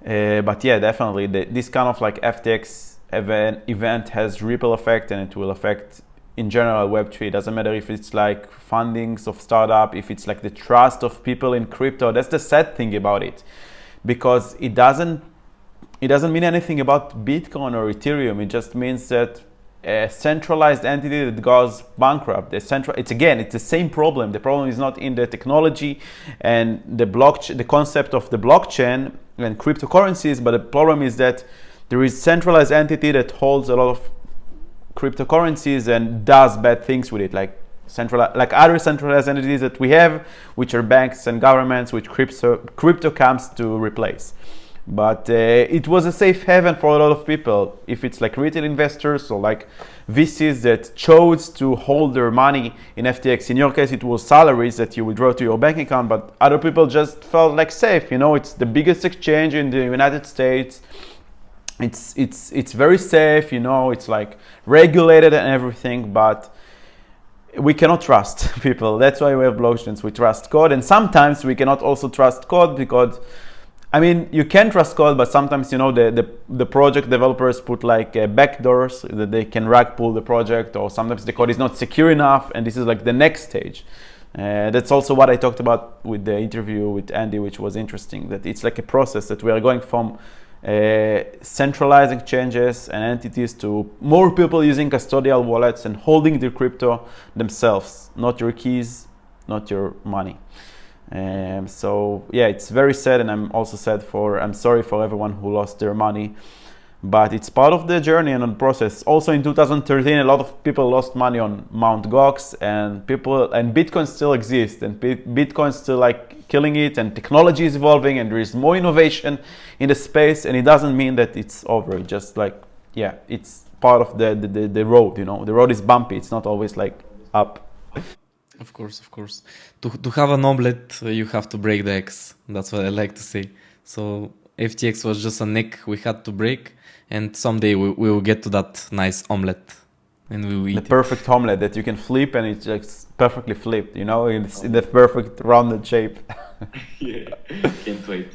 But yeah, definitely this kind of like FTX event has ripple effect, and it will affect in general Web3. It doesn't matter if it's like fundings of startup, if it's like the trust of people in crypto. That's the sad thing about it, because it doesn't mean anything about Bitcoin or Ethereum. It just means that a centralized entity that goes bankrupt. It's the same problem. The problem is not in the technology and the blockchain, the concept of the blockchain and cryptocurrencies, but the problem is that there is centralized entity that holds a lot of cryptocurrencies and does bad things with it, like other centralized entities that we have, which are banks and governments, which crypto comes to replace. But it was a safe haven for a lot of people. If it's like retail investors or like VCs that chose to hold their money in FTX. In your case, it was salaries that you withdraw to your bank account, but other people just felt like safe. You know, it's the biggest exchange in the United States. It's very safe. You know, it's like regulated and everything, but we cannot trust people. That's why we have blockchains. We trust code, and sometimes we cannot also trust code because, I mean, you can trust code, but sometimes, you know, the project developers put like backdoors that they can rug pull the project, or sometimes the code is not secure enough, and this is like the next stage. That's also what I talked about with the interview with Andy, which was interesting, that it's like a process that we are going from centralizing changes and entities to more people using custodial wallets and holding their crypto themselves, not your keys, not your money. So yeah, it's very sad, and I'm sorry for everyone who lost their money, but it's part of the journey and the process. Also in 2013, a lot of people lost money on Mt. Gox, and Bitcoin still exists, and Bitcoin still like killing it, and technology is evolving, and there is more innovation in the space, and it doesn't mean that it's over. It's just like, yeah, it's part of the road, you know. The road is bumpy. It's not always like up. Of course, of course. To have an omelette, you have to break the eggs. That's what I like to say. So FTX was just an egg we had to break, and someday we will get to that nice omelette, and we will eat the perfect omelette that you can flip, and it's just perfectly flipped. You know, it's in the perfect rounded shape. Yeah, can't wait.